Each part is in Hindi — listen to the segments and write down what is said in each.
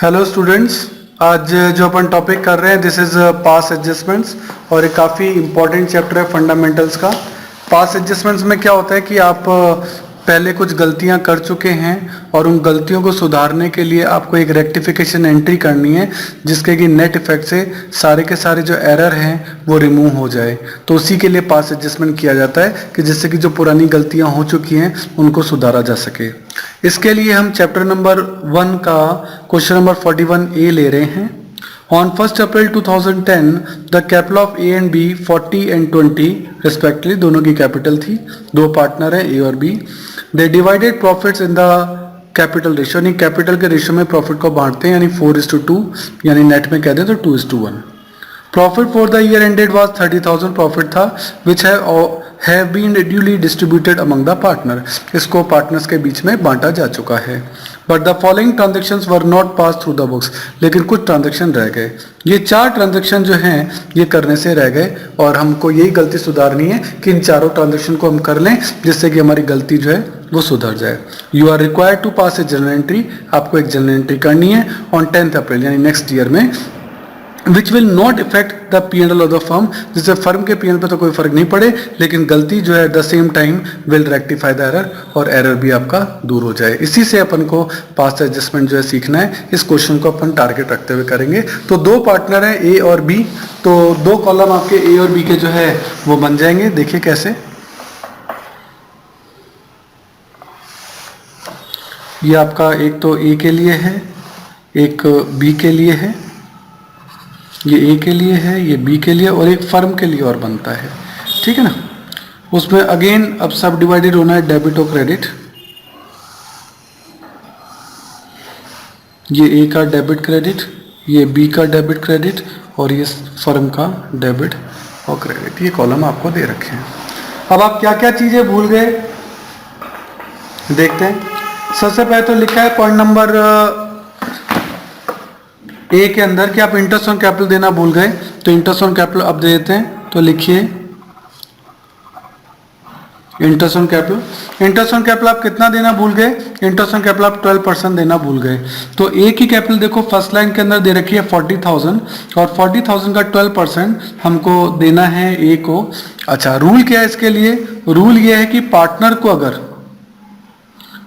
हेलो स्टूडेंट्स, आज जो अपन टॉपिक कर रहे हैं दिस इज पास एडजस्टमेंट्स और एक काफ़ी इंपॉर्टेंट चैप्टर है फंडामेंटल्स का। पास एडजस्टमेंट्स में क्या होता है कि आप पहले कुछ गलतियां कर चुके हैं और उन गलतियों को सुधारने के लिए आपको एक रेक्टिफिकेशन एंट्री करनी है जिसके कि नेट इफेक्ट से सारे के सारे जो एरर हैं वो रिमूव हो जाए। तो उसी के लिए पास एडजस्टमेंट किया जाता है कि जिससे कि जो पुरानी गलतियां हो चुकी हैं उनको सुधारा जा सके। इसके लिए हम चैप्टर नंबर 1 का क्वेश्चन नंबर 41A ले रहे हैं। On 1st April 2010, the capital of A and B 40 and 20 respectively, दोनों की कैपिटल थी, दो पार्टनर हैं A और B। They divided profits in the capital ratio, यानी कैपिटल के रेशियो में प्रॉफिट को बांटते हैं, यानी 4:2, यानी नेट में कह दें तो 2:1। Profit for the year ended was 30,000 profit था which have been duly distributed among the partner, इसको पार्टनर्स के बीच में बांटा जा चुका है। But the following transactions were not pass through the books, लेकिन कुछ ट्रांजेक्शन रह गए। ये 4 ट्रांजेक्शन जो हैं ये करने से रह गए और हमको यही गलती सुधारनी है कि इन चारों ट्रांजेक्शन को हम कर लें जिससे कि हमारी गलती जो है वो सुधर जाए। You are required to pass a journal entry, आपको एक जर्नल एंट्री करनी है ऑन 10th अप्रैल यानी नेक्स्ट ईयर में, which will not effect the P&L of the firm, जिससे फर्म के P&L पे तो कोई फर्क नहीं पड़े लेकिन गलती जो है at the same time will rectify the error और एरर भी आपका दूर हो जाए। इसी से अपन को पास्ट एडजस्टमेंट जो है सीखना है। इस क्वेश्चन को अपन टारगेट रखते हुए करेंगे। तो दो पार्टनर हैं A और B, तो दो कॉलम आपके A और B के जो है वो बन जाएंगे। देखिए कैसे, ये आपका एक तो A के लिए है, एक B के लिए है, ये A के लिए है, ये B के लिए और एक फर्म के लिए और बनता है, ठीक है ना। उसमें अगेन अब सब डिवाइडेड होना है डेबिट और क्रेडिट। ये A का डेबिट क्रेडिट, ये B का डेबिट क्रेडिट और ये फर्म का डेबिट और क्रेडिट, ये कॉलम आपको दे रखे हैं। अब आप क्या क्या चीजें भूल गए देखते हैं। सबसे पहले तो लिखा है पॉइंट नंबर A के अंदर कि आप इंटरेस्ट ऑन कैपिटल देना भूल गए, तो इंटरेस्ट ऑन कैपिटल अब दे देते हैं। तो लिखिए interest on capital. Interest on capital आप कितना देना भूल गए? इंटरेस्ट ऑन कैपिटल आप 12% देना भूल गए। तो A की कैपिटल देखो फर्स्ट लाइन के अंदर दे रखी है 40,000 और 40,000 का 12% हमको देना है A को। अच्छा, रूल क्या है इसके लिए? रूल ये है कि पार्टनर को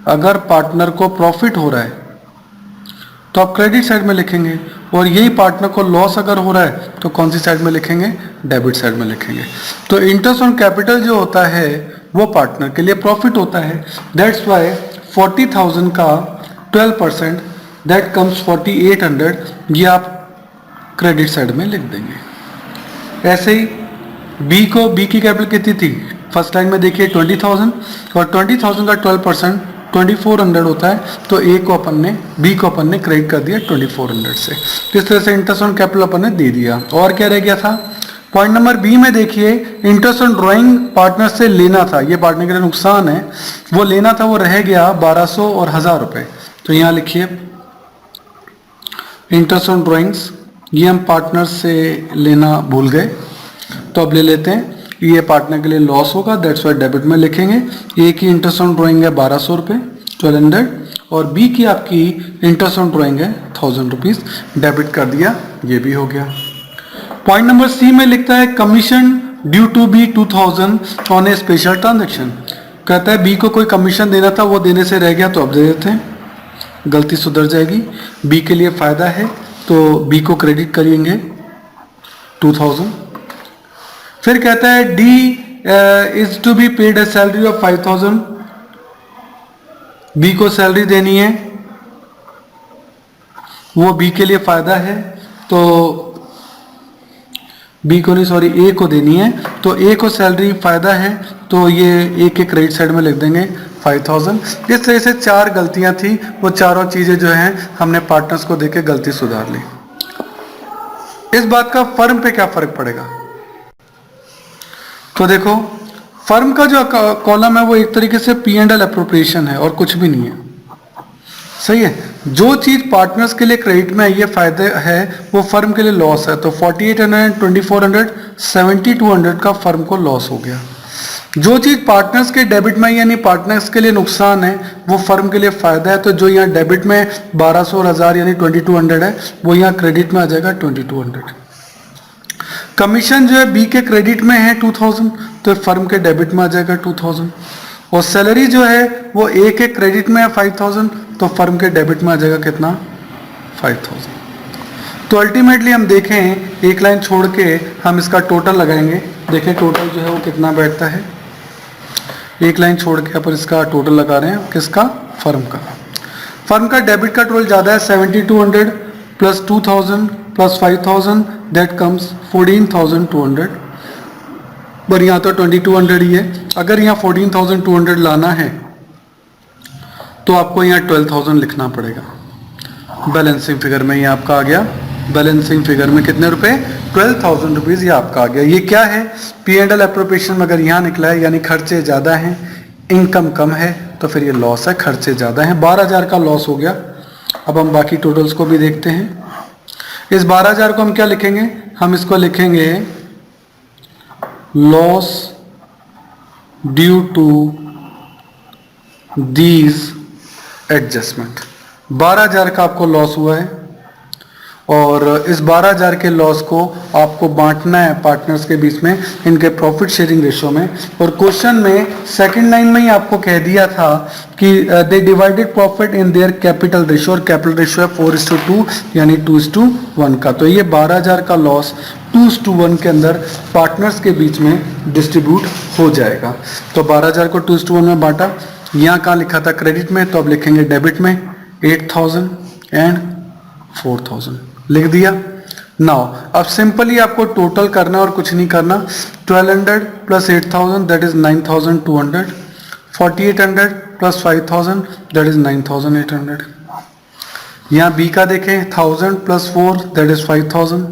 अगर पार्टनर को प्रॉफिट हो रहा है तो आप क्रेडिट साइड में लिखेंगे और यही पार्टनर को लॉस अगर हो रहा है तो कौन सी साइड में लिखेंगे? डेबिट साइड में लिखेंगे। तो इंटरेस्ट ऑन कैपिटल जो होता है वो पार्टनर के लिए प्रॉफिट होता है। दैट्स वाई 40,000 का 12% दैट कम्स 4,800, ये आप क्रेडिट साइड में लिख देंगे। ऐसे ही B की कैपिटल कितनी थी? फर्स्ट लाइन में देखिए 20,000 और 20,000 का 12% 2,400 होता है, तो B को अपन ने क्रेडिट कर दिया 2,400 से। इस तरह से इंटरेस्ट ऑन कैपिटल अपन ने दे दिया। और क्या रह गया था? पॉइंट नंबर B में देखिए इंटरेस्ट ऑन ड्राइंग पार्टनर से लेना था, ये पार्टनर के लिए नुकसान है, वो लेना था, वो रह गया 1,200 और 1,000 रुपए। तो यहाँ लिखिए इंटरेस्ट ऑन ड्राइंग्स, ये हम पार्टनर से लेना भूल गए तो अब ले लेते हैं। ये पार्टनर के लिए लॉस होगा, दैट्स वाई डेबिट में लिखेंगे। A की इंटरेस्ट ऑन ड्राइंग है 1,200 रुपये 1,200 और B की आपकी इंटरेस्ट ऑन ड्राइंग है 1,000 रुपीज, डेबिट कर दिया, ये भी हो गया। पॉइंट नंबर C में लिखता है commission due to B 2,000 on a special transaction. कहता है B को कोई कमीशन देना था, वो देने से रह गया तो अब दे देते हैं, गलती सुधर जाएगी। B के लिए फायदा है तो B को क्रेडिट करेंगे 2,000। फिर कहता है D is to be paid a salary of 5,000, B को सैलरी देनी है, वो B के लिए फायदा है तो B को नहीं सॉरी A को देनी है, तो A को सैलरी फायदा है तो ये A के क्रेडिट साइड में लिख देंगे 5,000। इस तरह से 4 गलतियां थी, वो चारों चीजें जो हैं हमने पार्टनर्स को देके गलती सुधार ली। इस बात का फर्म पे क्या फर्क पड़ेगा? तो देखो फर्म का जो कॉलम है वो एक तरीके से P&L एप्रोप्रिएशन है और कुछ भी नहीं है, सही है। जो चीज पार्टनर्स के लिए क्रेडिट में ये फायदे है वो फर्म के लिए लॉस है। तो 4,800 2,400 7,200 का फर्म को लॉस हो गया। जो चीज पार्टनर्स के डेबिट में यानी पार्टनर्स के लिए नुकसान है वो फर्म के लिए फायदा है, तो जो यहाँ डेबिट में 1200 और 1000 यानी 2200 है वो यहाँ क्रेडिट में आ जाएगा 2200। कमीशन जो है बी के क्रेडिट में है 2000, तो फर्म के डेबिट में आ जाएगा 2000। और सैलरी जो है वो ए के क्रेडिट में है 5000, तो फर्म के डेबिट में आ जाएगा कितना 5000। तो अल्टीमेटली हम देखें एक लाइन छोड़ के हम इसका टोटल लगाएंगे, देखें टोटल जो है वो कितना बैठता है। एक लाइन छोड़ के अपन इसका टोटल लगा रहे हैं, किसका, फर्म का। फर्म का डेबिट का टोटल ज़्यादा है 7200 प्लस 2000 प्लस 5000 दैट कम्स 14200, पर यहाँ तो 2200 ही है। अगर यहाँ 14200 लाना है तो आपको यहाँ 12000 लिखना पड़ेगा। बैलेंसिंग फिगर में ये आपका आ गया, बैलेंसिंग फिगर में कितने रुपए, 12000 रुपीज़ ये आपका आ गया। ये क्या है, P&L एप्रोप्रिएशन में अगर यहाँ निकला है यानी खर्चे ज़्यादा हैं, इनकम कम है, तो फिर ये लॉस है, खर्चे ज़्यादा हैं। 12000 का लॉस हो गया। अब हम बाकी टोटल्स को भी देखते हैं। इस 12000 को हम क्या लिखेंगे, हम इसको लिखेंगे loss due to these adjustment. 12000 का आपको लॉस हुआ है और इस 12000 के लॉस को आपको बांटना है पार्टनर्स के बीच में इनके प्रॉफिट शेयरिंग रेशियो में। और क्वेश्चन में सेकंड लाइन में ही आपको कह दिया था कि they divided profit in their capital ratio, और कैपिटल रेशियो है 4:2 यानी 2:1 का। तो ये 12000 का लॉस 2:1 के अंदर पार्टनर्स के बीच में डिस्ट्रीब्यूट हो जाएगा। तो 12000 को 2:1 में बांटा। यहाँ कहाँ लिखा था क्रेडिट में, तो अब लिखेंगे डेबिट में 8000 एंड 4000 लिख दिया। नाउ अब सिंपली आपको टोटल करना और कुछ नहीं करना। 1200 plus 8000 that is 9200, 4800 plus 5000 that is 9800। यहाँ बी का देखें 1000 plus 4 that is 5000,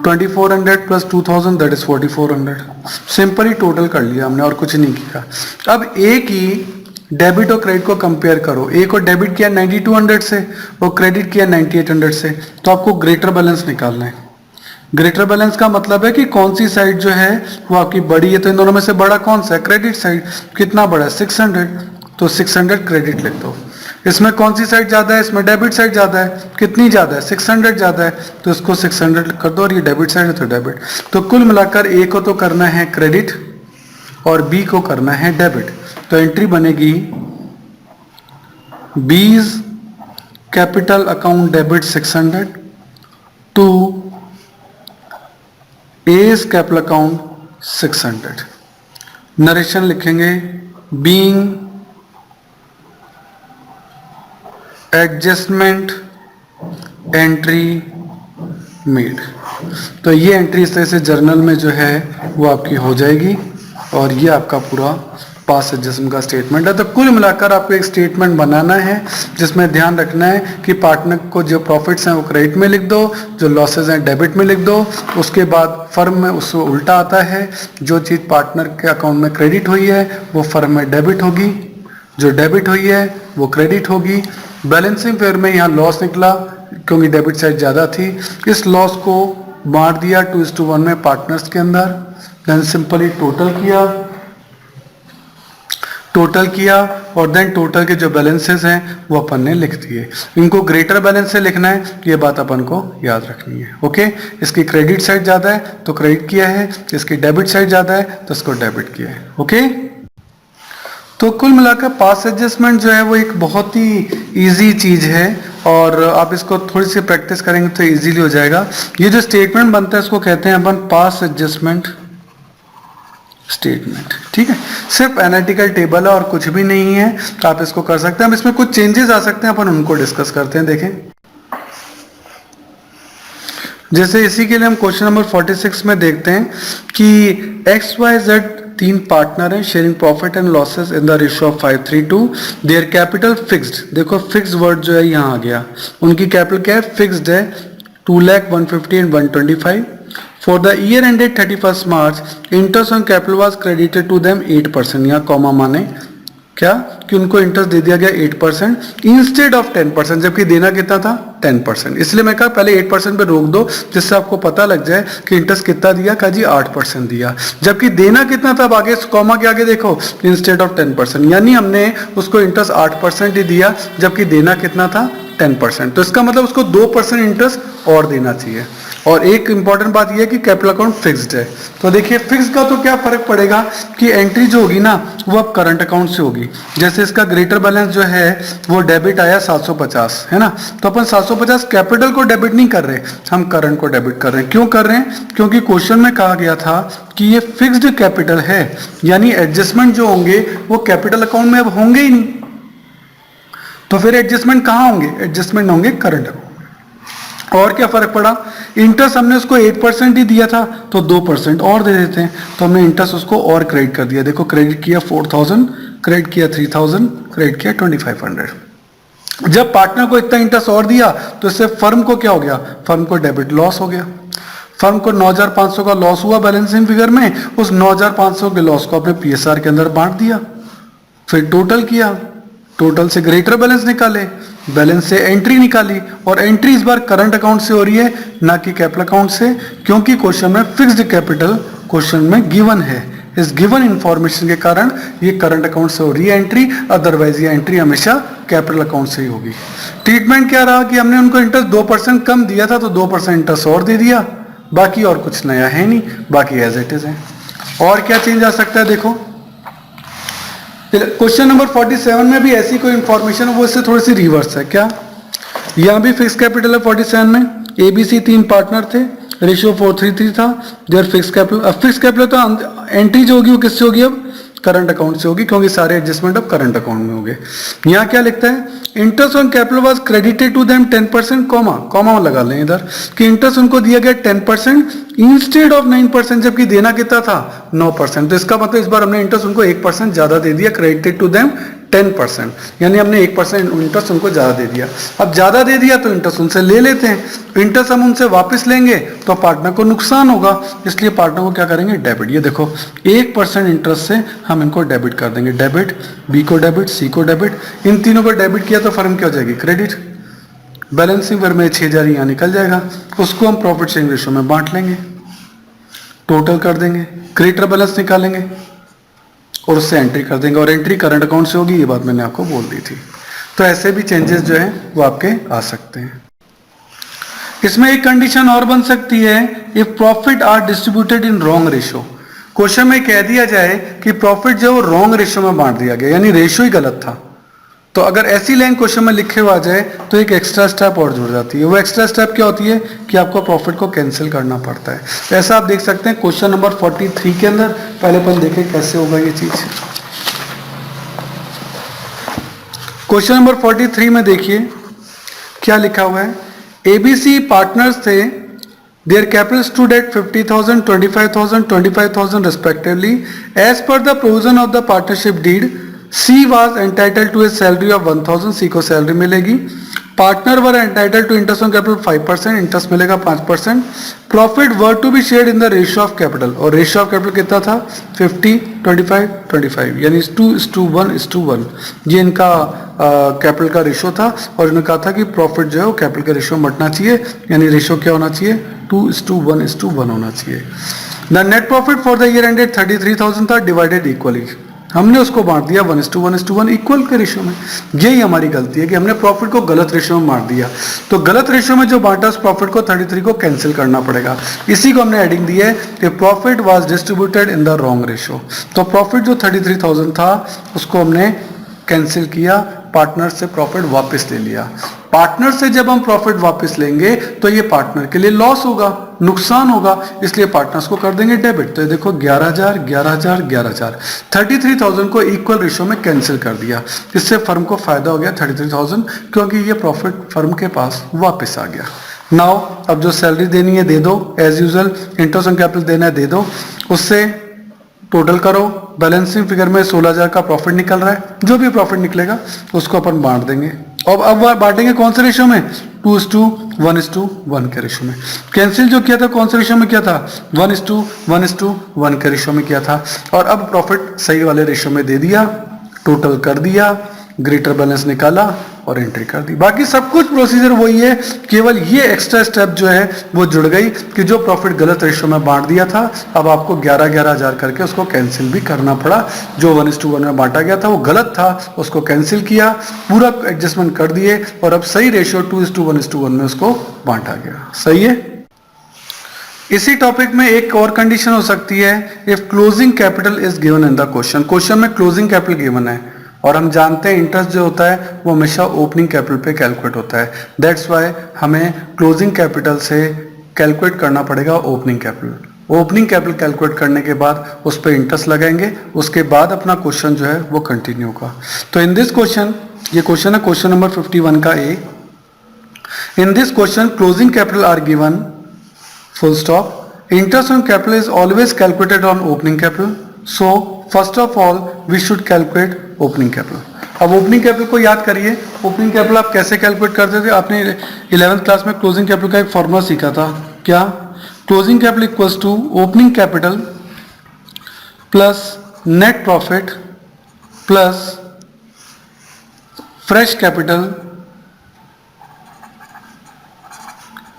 2400 plus 2000 that is 4400। Simply total कर लिया हमने और कुछ नहीं किया। अब ए की डेबिट और क्रेडिट को कंपेयर करो। ए को डेबिट किया 9200 से और क्रेडिट किया 9800 से, तो आपको ग्रेटर बैलेंस निकालना है। ग्रेटर बैलेंस का मतलब है कि कौन सी साइड जो है वो आपकी बड़ी है। तो इन दोनों में से बड़ा कौन सा है, क्रेडिट साइड। कितना बड़ा है 600, तो 600 क्रेडिट लिख दो। इसमें कौन सी साइड ज्यादा है, इसमें डेबिट साइड ज्यादा है। कितनी ज्यादा है, 600 ज्यादा है, तो इसको 600 कर दो और ये डेबिट साइड है तो डेबिट। तो कुल मिलाकर ए को तो करना है क्रेडिट और बी को करना है डेबिट। तो एंट्री बनेगी B's capital account debit 600 to A's capital account 600। Narration लिखेंगे बीइंग एडजस्टमेंट एंट्री मेड। तो ये एंट्री इस तरह से जर्नल में जो है वो आपकी हो जाएगी और ये आपका पूरा पास एडजस्टमेंट का स्टेटमेंट है। तो कुल मिलाकर आपको एक स्टेटमेंट बनाना है जिसमें ध्यान रखना है कि पार्टनर को जो प्रॉफिट्स हैं वो क्रेडिट में लिख दो, जो लॉसेज हैं डेबिट में लिख दो। उसके बाद फर्म में उसको उल्टा आता है, जो चीज़ पार्टनर के अकाउंट में क्रेडिट हुई है वो फर्म में डेबिट होगी, जो डेबिट हुई है वो क्रेडिट होगी। बैलेंसिंग फिगर में यहाँ लॉस निकला क्योंकि डेबिट साइड ज़्यादा थी। इस लॉस को बांट दिया 2:1 में पार्टनर्स के अंदर। देन सिंपली टोटल किया और देन टोटल के जो बैलेंसेस हैं वो अपन ने लिख दिए। इनको ग्रेटर बैलेंस से लिखना है, ये बात अपन को याद रखनी है। ओके, इसकी क्रेडिट साइड ज़्यादा है तो क्रेडिट किया है, इसकी डेबिट साइड ज़्यादा है तो इसको डेबिट किया है। ओके, तो कुल मिलाकर पास एडजस्टमेंट जो है वो एक बहुत ही इजी चीज़ है और आप इसको थोड़ी सी प्रैक्टिस करेंगे तो इजीली हो जाएगा। ये जो स्टेटमेंट बनता है इसको कहते हैं अपन पास एडजस्टमेंट स्टेटमेंट। ठीक है, सिर्फ एनालिटिकल टेबल है और कुछ भी नहीं है, तो आप इसको कर सकते हैं। अब इसमें कुछ चेंजेस आ सकते हैं, अपन उनको डिस्कस करते हैं। देखें, जैसे इसी के लिए हम क्वेश्चन नंबर 46 में देखते हैं कि XYZ 3 पार्टनर हैं sharing profit and losses in the ratio of 5:3 their capital fixed. देखो फिक्स वर्ड जो है यहाँ आ गया, उनकी कैपिटल क्या है, फिक्स्ड है 2,150 and 125। For the year ended 31st March, interest on capital was credited to them 8%। यहाँ कॉमा माने क्या कि उनको इंटरेस्ट दे दिया गया 8% इंस्टेड ऑफ 10%, जबकि देना कितना था 10%। इसलिए मैं कहा पहले 8% पे रोक दो, जिससे आपको पता लग जाए कि इंटरेस्ट कितना दिया, कहा जी 8% दिया, जबकि देना कितना था, अब आगे कॉमा के आगे देखो, इंस्टेड ऑफ 10%, यानी हमने उसको इंटरेस्ट 8% ही दिया, जबकि देना कितना था 10%। तो इसका मतलब उसको 2% इंटरेस्ट और देना चाहिए। और एक इंपॉर्टेंट बात यह है कि कैपिटल अकाउंट फिक्स्ड है, तो देखिए फिक्स का तो क्या फर्क पड़ेगा कि एंट्री जो होगी ना वो अब करंट अकाउंट से होगी। जैसे इसका ग्रेटर बैलेंस जो है वो डेबिट आया 750, है ना, तो अपन 750 कैपिटल को डेबिट नहीं कर रहे, हम करंट को डेबिट कर रहे हैं। क्यों कर रहे हैं? क्योंकि क्वेश्चन में कहा गया था कि ये फिक्स्ड कैपिटल है, यानी एडजस्टमेंट जो होंगे वो कैपिटल अकाउंट में अब होंगे ही नहीं, तो फिर एडजस्टमेंट कहाँ होंगे? एडजस्टमेंट होंगे करंट अकाउंट। और क्या फर्क पड़ा? इंटरेस्ट हमने उसको 8% ही दिया था, तो 2% और दे देते हैं, तो हमने इंटरेस्ट उसको और क्रेडिट कर दिया। देखो क्रेडिट किया 4000, क्रेडिट किया 3000, क्रेडिट किया 2500। जब पार्टनर को इतना इंटरेस्ट और दिया तो इससे फर्म को क्या हो गया? फर्म को डेबिट लॉस हो गया। फर्म को 9500 का लॉस हुआ बैलेंसिंग फिगर में, उस 9500 के लॉस को अपने पीएसआर के अंदर बांट दिया, फिर टोटल किया, टोटल से ग्रेटर बैलेंस निकाले, बैलेंस से एंट्री निकाली, और एंट्री इस बार करंट अकाउंट से हो रही है ना कि कैपिटल अकाउंट से, क्योंकि क्वेश्चन में फिक्स्ड कैपिटल क्वेश्चन में गिवन है। इस गिवन इंफॉर्मेशन के कारण ये करंट अकाउंट से हो रही है एंट्री, अदरवाइज ये एंट्री हमेशा कैपिटल अकाउंट से ही होगी। ट्रीटमेंट क्या रहा कि हमने उनको इंटरेस्ट 2% कम दिया था, तो 2% इंटरेस्ट और दे दिया, बाकी और कुछ नया है नहीं, बाकी एज इट इज है। और क्या चेंज आ सकता है? देखो क्वेश्चन नंबर 47 में भी ऐसी कोई इंफॉर्मेशन है, वो इससे थोड़ी सी रिवर्स है। क्या? यहां भी फिक्स कैपिटल है 47 में, एबीसी 3 पार्टनर थे, रेशियो 4:3 था, देयर फिक्स कैपिटल। अब फिक्स कैपिटल तो एंट्री जो होगी वो किससे होगी? अब करंट अकाउंट से होगी, क्योंकि सारे एडजस्टमेंट अब करंट अकाउंट में होंगे। यहाँ क्या लिखता है? Interest on capital was credited to them 10%, comma लगा लें इधर कि इंटरेस्ट उनको दिया गया 10% इंस्टेड ऑफ 9%, जबकि देना कितना था 9%। तो इसका मतलब इस बार हमने इंटरेस्ट उनको 1% ज्यादा दे दिया, क्रेडिटेड टू देम 10%, यानी हमने 1% इंटरेस्ट उनको ज्यादा दे दिया। अब ज्यादा दे दिया तो इंटरेस्ट उनसे ले लेते हैं, इंटरेस्ट हम उनसे वापस लेंगे तो पार्टनर को नुकसान होगा, इसलिए पार्टनर को क्या करेंगे? डेबिट। ये देखो 1% इंटरेस्ट से हम इनको डेबिट कर देंगे, डेबिट, बी को डेबिट, सी को डेबिट, इन तीनों को डेबिट किया तो फर्म क्या हो जाएगी? क्रेडिट। बैलेंसिंग फिगर में 6000 यहाँ निकल जाएगा, उसको हम प्रॉफिट शेयरिंग रेशियो में बांट लेंगे, टोटल कर देंगे, क्रेडिटर बैलेंस निकालेंगे और उससे एंट्री कर देंगे, और एंट्री करंट अकाउंट से होगी, ये बात मैंने आपको बोल दी थी। तो ऐसे भी चेंजेस जो हैं वो आपके आ सकते हैं। इसमें एक कंडीशन और बन सकती है, if profit are distributed in wrong ratio. Question में कह दिया जाए कि प्रॉफिट जो रॉन्ग रेशियो में बांट दिया गया, यानी रेशियो ही गलत था, तो अगर ऐसी लाइन क्वेश्चन में लिखे हुआ जाए तो एक एक्स्ट्रा स्टेप और जुड़ जाती है। वो एक्स्ट्रा स्टेप क्या होती है कि आपको प्रॉफिट को कैंसिल करना पड़ता है। ऐसा आप देख सकते हैं क्वेश्चन नंबर 43 के अंदर। पहले अपन देखें कैसे होगा ये चीज। क्वेश्चन नंबर 43 में देखिए क्या लिखा हुआ है। एबीसी पार्टनर्स थे, their capital stood at 50,000, 25,000, 25,000 respectively. As per the provision of the partnership deed, C was entitled to a salary of 1,000, C को सैलरी मिलेगी। Partner were entitled to interest on capital 5%, interest मिलेगा 5%। Profit were to be shared in the ratio of capital, और रेशियो ऑफ कैपिटल कितना था? 50, 25, 25, यानी 2:1:1 ये इनका कैपिटल का रेशियो था, और इन्होंने कहा था कि प्रॉफिट जो है वो कैपिटल का रेशियो मटना चाहिए, यानी रेशियो क्या होना चाहिए? 2:1:1 होना चाहिए। The net profit for the year ended 33,000 था, डिवाइडेड इक्वली, हमने उसको बांट दिया 1:1:1 इक्वल के रेशियो में। यही हमारी गलती है कि हमने प्रॉफिट को गलत रेशियो में बांट दिया, तो गलत रेशियो में जो बांटा उस प्रॉफिट को 33 को कैंसिल करना पड़ेगा। इसी को हमने एडिंग दी है कि profit was distributed in the wrong ratio. तो प्रॉफिट जो 33,000 था उसको हमने कैंसिल किया, पार्टनर से प्रॉफिट वापस ले लिया। पार्टनर से जब हम प्रॉफिट वापस लेंगे तो ये पार्टनर के लिए लॉस होगा, नुकसान होगा, इसलिए पार्टनर्स को कर देंगे डेबिट। तो ये देखो 11,000, 11,000, 11,000, 33,000 को इक्वल रेशियो में कैंसिल कर दिया। इससे फर्म को फायदा हो गया 33,000, क्योंकि ये प्रॉफिट फर्म के पास वापस आ गया। नाउ अब जो सैलरी देनी है दे दो, as usual interest on capital देना है दे दो, उससे टोटल करो। बैलेंसिंग फिगर में 16,000 का प्रॉफिट निकल रहा है, जो भी प्रॉफिट निकलेगा उसको अपन बांट देंगे। और अब बांटेंगे कौन से रेशियो में? 2:1:1 के रेशियो में। कैंसिल जो किया था कौन से रेशियो में किया था? 1:1:1 के रेशियो में किया था। और अब प्रॉफिट सही वाले रेशियो में दे दिया, टोटल कर दिया, ग्रेटर बैलेंस निकाला, और एंट्री कर दी। बाकी सब कुछ प्रोसीजर वही है, केवल ये एक्स्ट्रा स्टेप जो है वो जुड़ गई कि जो प्रॉफिट गलत रेशियो में बांट दिया था, अब आपको 11,000 करके उसको कैंसिल भी करना पड़ा। जो 1:1 में बांटा गया था वो गलत था, उसको कैंसिल किया, पूरा एडजस्टमेंट कर दिए और अब सही रेशियो 2:1 में उसको बांटा गया। सही है। इसी टॉपिक में एक और कंडीशन हो सकती है, if closing capital is given in the question. Question में क्लोजिंग कैपिटल गिवन है और हम जानते हैं इंटरेस्ट जो होता है वो हमेशा ओपनिंग कैपिटल पे कैलकुलेट होता है। दैट्स वाई हमें क्लोजिंग कैपिटल से कैलकुलेट करना पड़ेगा opening capital. Opening capital calculate करने के बाद उस पर इंटरेस्ट लगाएंगे, उसके बाद अपना क्वेश्चन जो है वो कंटिन्यू होगा। तो इन दिस क्वेश्चन, ये क्वेश्चन है क्वेश्चन नंबर 51 का A. In this question closing capital are given, full stop. Interest on capital is always calculated on opening capital. So first of all we should calculate opening capital. अब ओपनिंग कैपिटल को याद करिए। ओपनिंग कैपिटल आप कैसे कैलकुलेट करते थे? आपने 11th क्लास में क्लोजिंग कैपिटल का एक फॉर्मूला सीखा था। क्या? Closing capital equals to opening capital plus net profit plus fresh capital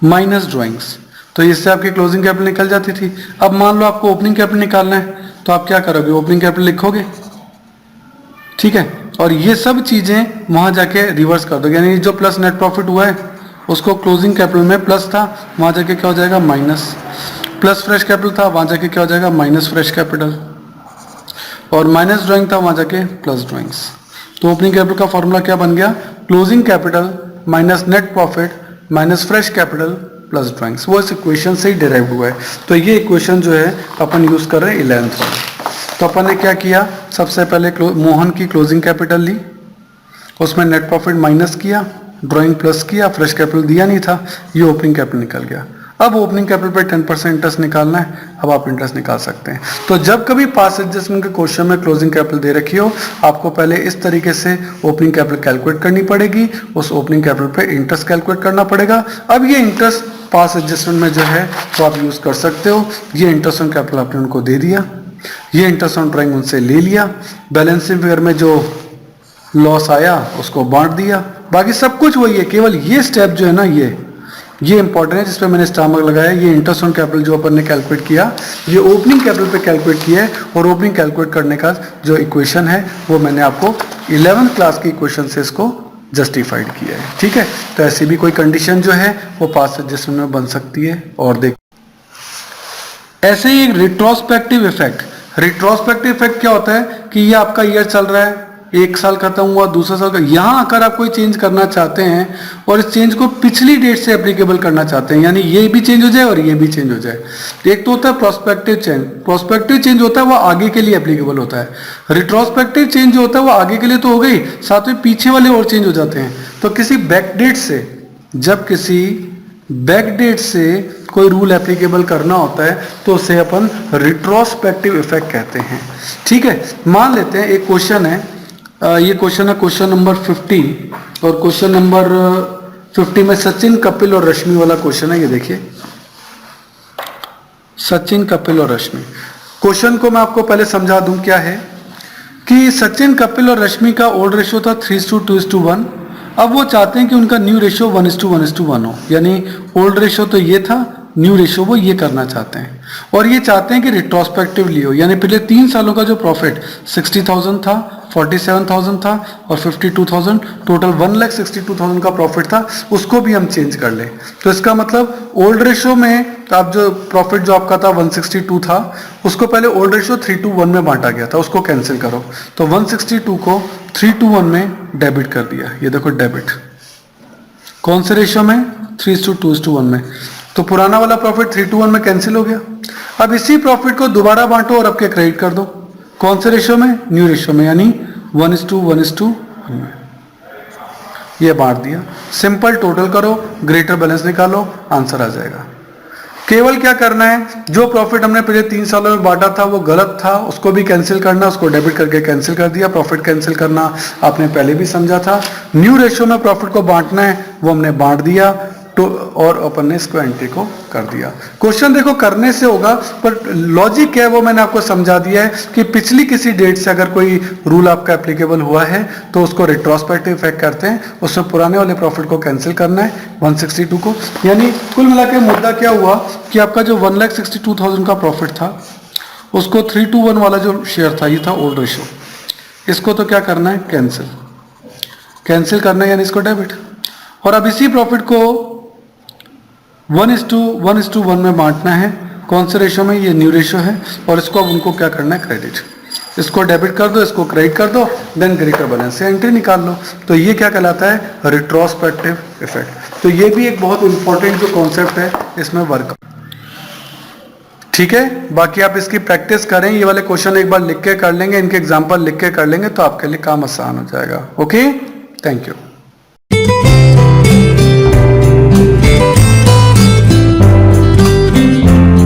minus drawings. तो इससे आपकी क्लोजिंग कैपिटल निकल जाती थी। अब मान लो आपको ओपनिंग कैपिटल निकालना है, तो आप क्या करोगे? ओपनिंग कैपिटल लिखोगे, ठीक है, और ये सब चीजें वहां जाके रिवर्स कर दोगे। यानी जो प्लस नेट प्रॉफिट हुआ है उसको क्लोजिंग कैपिटल में प्लस था, वहां जाके क्या हो जाएगा? माइनस। प्लस फ्रेश कैपिटल था, वहां जाके क्या हो जाएगा? Minus fresh capital. और माइनस ड्रॉइंग था, वहां जाके प्लस ड्रॉइंग्स। तो ओपनिंग कैपिटल का फॉर्मूला क्या बन गया? Closing capital minus net profit minus fresh capital plus drawings. वो इस इक्वेशन से ही डिराइव हुआ है। तो ये इक्वेशन जो है अपन यूज कर रहे हैं 11th वाले। तो अपन ने क्या किया? सबसे पहले मोहन की क्लोजिंग कैपिटल ली, उसमें नेट प्रॉफिट माइनस किया, ड्रॉइंग प्लस किया, फ्रेश कैपिटल दिया नहीं था, ये ओपनिंग कैपिटल निकल गया। अब ओपनिंग कैपिटल पे 10% इंटरेस्ट निकालना है, अब आप इंटरेस्ट निकाल सकते हैं। तो जब कभी पास एडजस्टमेंट के क्वेश्चन में क्लोजिंग कैपिटल दे रखी हो, आपको पहले इस तरीके से ओपनिंग कैपिटल कैलकुलेट करनी पड़ेगी, उस ओपनिंग कैपिटल पे इंटरेस्ट कैलकुलेट करना पड़ेगा। अब ये इंटरेस्ट पास एडजस्टमेंट में जो है वो आप यूज कर सकते हो। ये इंटरेस्ट ऑन कैपिटल आपने उनको दे दिया, ये इंटरेस्ट ऑन ड्रॉइंग उनसे ले लिया, बैलेंसिंग फिगर में जो लॉस आया उसको बांट दिया। बाकी सब कुछ वही है, केवल ये स्टेप जो है ना, ये इंपॉर्टेंट है जिसपे मैंने स्टार मार्क लगाया। ये इंटरेस्ट ऑन कैपिटल जो अपन ने कैलकुलेट किया, ये ओपनिंग कैपिटल पे कैलकुलेट किया है, और ओपनिंग कैलकुलेट करने का जो इक्वेशन है वो मैंने आपको 11th क्लास की इक्वेशन से इसको जस्टिफाइड किया है। ठीक है, तो ऐसी भी कोई कंडीशन जो है वो पास एडजस्टमेंट में बन सकती है। और देख, ऐसे ही एक रिट्रोस्पेक्टिव इफेक्ट। रिट्रोस्पेक्टिव इफेक्ट क्या होता है कि ये आपका ईयर चल रहा है, एक साल खत्म हुआ, दूसरा साल का, यहां आकर आप कोई चेंज करना चाहते हैं और इस चेंज को पिछली डेट से एप्लीकेबल करना चाहते हैं, यानी ये भी चेंज हो जाए और ये भी चेंज हो जाए। एक तो होता है प्रोस्पेक्टिव चेंज। प्रोस्पेक्टिव चेंज होता है वो आगे के लिए एप्लीकेबल होता है। रिट्रोस्पेक्टिव चेंज जो होता है वो आगे के लिए तो हो गई, साथ में पीछे वाले और चेंज हो जाते हैं। तो किसी बैकडेट से, जब किसी बैकडेट से कोई रूल एप्लीकेबल करना होता है तो उसे अपन रिट्रोस्पेक्टिव इफेक्ट कहते हैं। ठीक है, मान लेते हैं एक क्वेश्चन है, ये क्वेश्चन है क्वेश्चन नंबर 50, और क्वेश्चन नंबर 50 में सचिन, कपिल और रश्मि वाला क्वेश्चन है। ये देखिए, सचिन, कपिल और रश्मि। क्वेश्चन को मैं आपको पहले समझा दूं क्या है कि सचिन, कपिल और रश्मि का ओल्ड रेशियो था 3:2:1। अब वो चाहते हैं कि उनका न्यू रेशियो 1:1 हो, यानी ओल्ड रेशियो तो ये था, न्यू रेशियो वो ये करना चाहते हैं। और ये चाहते हैं कि रिट्रोस्पेक्टिवली हो, यानी पिछले 3 सालों का जो प्रॉफिट 60,000 था, 47,000 था और 52,000, टोटल 1,62,000 का प्रॉफिट था, उसको भी हम चेंज कर लें। तो इसका मतलब ओल्ड रेशियो में आप जो प्रॉफिट जो आपका था 162 था, उसको पहले ओल्ड रेशियो 3:1 में बांटा गया था, उसको कैंसिल करो। तो 162 को 3:1 में डेबिट कर दिया। ये देखो डेबिट, कौन से रेशियो में? 3:2:1 में। तो पुराना वाला प्रॉफिट 3:1 में कैंसिल हो गया। अब इसी प्रॉफिट को दोबारा बांटो और अब के क्रेडिट कर दो, कौन से रेशियो में? न्यू रेशियो में, यानी 1:1 में। ये बांट दिया। सिंपल टोटल करो, ग्रेटर बैलेंस निकालो, आंसर आ जाएगा। केवल क्या करना है, जो प्रॉफिट हमने पिछले 3 सालों में बांटा था वो गलत था, उसको भी कैंसिल करना, उसको डेबिट करके कैंसिल कर दिया। प्रॉफिट कैंसिल करना आपने पहले भी समझा था। न्यू रेशियो में प्रॉफिट को बांटना है, वो हमने बांट दिया। तो और अपन ने इसको एंट्री को कर दिया। क्वेश्चन देखो करने से होगा, पर लॉजिक क्या है वो मैंने आपको समझा दिया है कि पिछली किसी डेट से अगर कोई रूल आपका एप्लीकेबल हुआ है तो उसको रिट्रोस्पेक्टिव इफेक्ट करते हैं, उसमें पुराने वाले प्रॉफिट को कैंसिल करना है 162 को। यानी कुल मिलाकर मुद्दा क्या हुआ कि आपका जो 1,62,000 का प्रॉफिट था उसको 3:1 वाला जो शेयर था, ये था ओल्ड रेशो, इसको तो क्या करना है, कैंसिल करना है, यानी इसको डेबिट। और अब इसी प्रॉफिट को 1:1 में बांटना है। कौन से रेशो में, ये न्यू रेशो है, और इसको अब उनको क्या करना है, क्रेडिट। इसको डेबिट कर दो, इसको क्रेडिट कर दो, देन ग्रेटर बैलेंस से एंट्री निकाल लो। तो ये क्या कहलाता है, रिट्रोस्पेक्टिव इफेक्ट। तो ये भी एक बहुत इंपॉर्टेंट जो कॉन्सेप्ट है इसमें वर्क। ठीक है, बाकी आप इसकी प्रैक्टिस करें, ये वाले क्वेश्चन एक बार लिख के कर लेंगे, इनके एग्जाम्पल लिख के कर लेंगे तो आपके लिए काम आसान हो जाएगा। Okay, thank you.